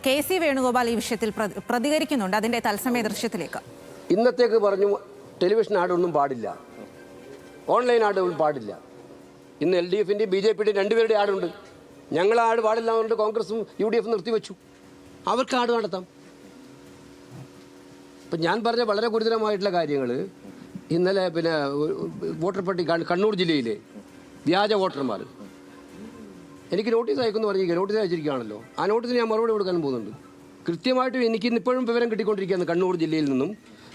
K C. Venugopal ഈ വിഷയത്തിൽ പ്രതികരിക്കുന്നുണ്ട്. അതിന്റെ തത്സമയ ദൃശ്യത്തിലേക്ക്. ഇന്നത്തേക്ക് പറഞ്ഞു ടെലിവിഷൻ ആഡൊന്നും പാടില്ല, ഓൺലൈൻ ആഡൊന്നും പാടില്ല. ഇന്ന് LDF-ന്റെ BJP-യുടെ രണ്ടുപേരുടെ ആടുണ്ട്. ഞങ്ങൾ ആട് പാടില്ല എന്നുകൊണ്ട് കോൺഗ്രസും UDF നിർത്തിവെച്ചു. അവർക്ക് ആട് നടത്താം. ഇപ്പം ഞാൻ പറഞ്ഞ വളരെ ഗുരുതരമായിട്ടുള്ള കാര്യങ്ങൾ ഇന്നലെ വോട്ടർ പട്ടിക കണ്ണൂർ ജില്ലയിലെ വ്യാജ വോട്ടർമാർ എനിക്ക് നോട്ടീസ് അയക്കുമെന്ന് പറഞ്ഞിരിക്കുക. നോട്ടീസ് അയച്ചിരിക്കുകയാണല്ലോ. ആ നോട്ടീസിന് ഞാൻ മറുപടി കൊടുക്കാനും പോകുന്നുണ്ട്. കൃത്യമായിട്ടും എനിക്ക് ഇപ്പോഴും വിവരം കിട്ടിക്കൊണ്ടിരിക്കുകയാണ്. കണ്ണൂർ ജില്ലയിൽ നിന്നും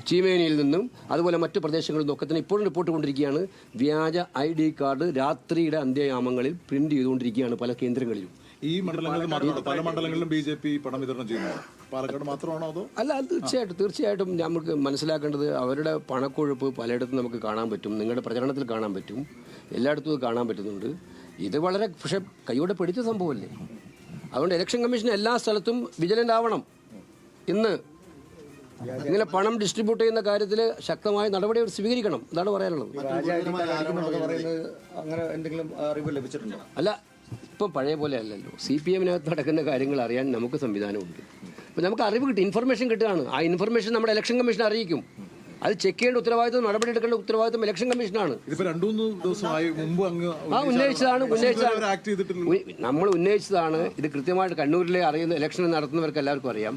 ചീമേനിയിൽ നിന്നും അതുപോലെ മറ്റു പ്രദേശങ്ങളിൽ നിന്നൊക്കെ തന്നെ ഇപ്പോഴും റിപ്പോർട്ട് കൊണ്ടിരിക്കുകയാണ്. വ്യാജ ID കാർഡ് രാത്രിയുടെ അന്ത്യയാമങ്ങളിൽ പ്രിന്റ് ചെയ്തുകൊണ്ടിരിക്കുകയാണ് പല കേന്ദ്രങ്ങളിലും. ഈ മണ്ഡലങ്ങളിൽ മാത്രമല്ല, പല മണ്ഡലങ്ങളിലും BJP പണം വിതരണം ചെയ്യുന്നു. പാലക്കാട് മാത്രമാണോ അതോ? അല്ല, അത് തീർച്ചയായിട്ടും നമുക്ക് മനസ്സിലാക്കേണ്ടത് അവരുടെ പണക്കൊഴുപ്പ് പലയിടത്തും നമുക്ക് കാണാൻ പറ്റും. നിങ്ങളുടെ പ്രചരണത്തിൽ കാണാൻ പറ്റും, എല്ലായിടത്തും കാണാൻ പറ്റുന്നുണ്ട്. ഇത് വളരെ പക്ഷേ കൈയോടെ പിടിച്ച സംഭവമല്ലേ. അതുകൊണ്ട് ഇലക്ഷൻ കമ്മീഷൻ എല്ലാ സ്ഥലത്തും വിജിലൻ്റ് ആവണം. ഇന്ന് ഇങ്ങനെ പണം ഡിസ്ട്രിബ്യൂട്ട് ചെയ്യുന്ന കാര്യത്തിൽ ശക്തമായ നടപടി സ്വീകരിക്കണം. അതാണ് പറയാനുള്ളത്. അല്ല, ഇപ്പം പഴയ പോലെ അല്ലല്ലോ. CPM-നകത്ത് നടക്കുന്ന കാര്യങ്ങൾ അറിയാൻ നമുക്ക് സംവിധാനമുണ്ട്. അപ്പം നമുക്ക് അറിവ് കിട്ടും, ഇൻഫർമേഷൻ കിട്ടുകയാണ്. ആ ഇൻഫർമേഷൻ നമ്മുടെ ഇലക്ഷൻ കമ്മീഷൻ അറിയിക്കും. അത് ചെക്ക് ചെയ്യേണ്ട ഉത്തരവാദിത്വം, നടപടി എടുക്കേണ്ട ഉത്തരവാദിത്വം ഇലക്ഷൻ കമ്മീഷനാണ്. നമ്മൾ ഉന്നയിച്ചതാണ്. ഇത് കൃത്യമായിട്ട് കണ്ണൂരിലെ അറിയുന്ന ഇലക്ഷൻ നടത്തുന്നവർക്ക് എല്ലാവർക്കും അറിയാം.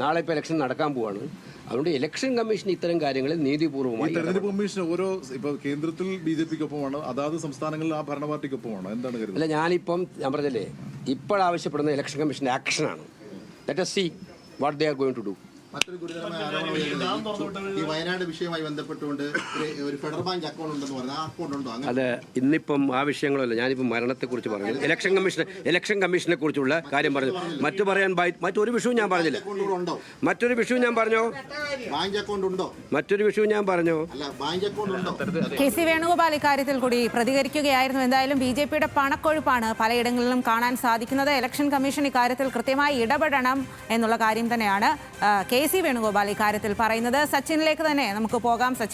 നാളെ ഇപ്പോൾ ഇലക്ഷൻ നടക്കാൻ പോവാണ്. അതുകൊണ്ട് ഇലക്ഷൻ കമ്മീഷൻ ഇത്തരം കാര്യങ്ങളിൽ നീതിപൂർവ്വമായി തെരഞ്ഞെടുപ്പ് കമ്മീഷൻ ഓരോ കേന്ദ്രത്തിൽ BJP-ക്കൊപ്പമാണ്, അതാത് സംസ്ഥാനങ്ങളിൽ ആ ഭരണ പാർട്ടിക്കൊപ്പമാണ്. എന്താണ് കരുതുന്നത്? അല്ല, ഞാൻ പറഞ്ഞല്ലേ, ഇപ്പോഴാവശ്യപ്പെടുന്ന ഇലക്ഷൻ കമ്മീഷന്റെ ആക്ഷനാണ്. Let us see what they are going to do. മറ്റൊരു ഗുരുതരമായ ആരോപണം, ഈ വയനാട് വിഷയവുമായി ബന്ധപ്പെട്ടുകൊണ്ട് ഒരു ഫെഡറൽ ബാങ്ക് അക്കൗണ്ട് ഉണ്ടെന്ന് പറഞ്ഞു. ആ അക്കൗണ്ട് ഉണ്ടോ? അത് ഇന്നിപ്പം ആ വിഷയങ്ങളല്ല. ഞാനിപ്പം മരണത്തെക്കുറിച്ച് പറഞ്ഞു, ഇലക്ഷൻ കമ്മീഷനെ കുറിച്ചുള്ള കാര്യം പറഞ്ഞു. മറ്റൊരു വിഷയവും ഞാൻ പറഞ്ഞില്ല. മറ്റൊരു വിഷയവും ഞാൻ പറഞ്ഞോ? ബാങ്ക് അക്കൗണ്ട് ഉണ്ടോ? മറ്റൊരു വിഷയവും ഞാൻ പറഞ്ഞോ? അല്ല, ബാങ്ക് അക്കൗണ്ട് ഉണ്ടോ? കെ.സി. വേണുഗോപാൽ ഇക്കാര്യത്തിൽ കൂടി പ്രതികരിക്കുകയായിരുന്നു. എന്തായാലും BJP-യുടെ പണക്കൊഴുപ്പാണ് പലയിടങ്ങളിലും കാണാൻ സാധിക്കുന്നത്. ഇലക്ഷൻ കമ്മീഷൻ ഇക്കാര്യത്തിൽ കൃത്യമായി ഇടപെടണം എന്നുള്ള കാര്യം തന്നെയാണ് കെ.സി. വേണുഗോപാൽ ഇക്കാര്യത്തിൽ പറയുന്നത്. സച്ചിനിലേക്ക് തന്നെ നമുക്ക് പോകാം. സച്ചിൻ,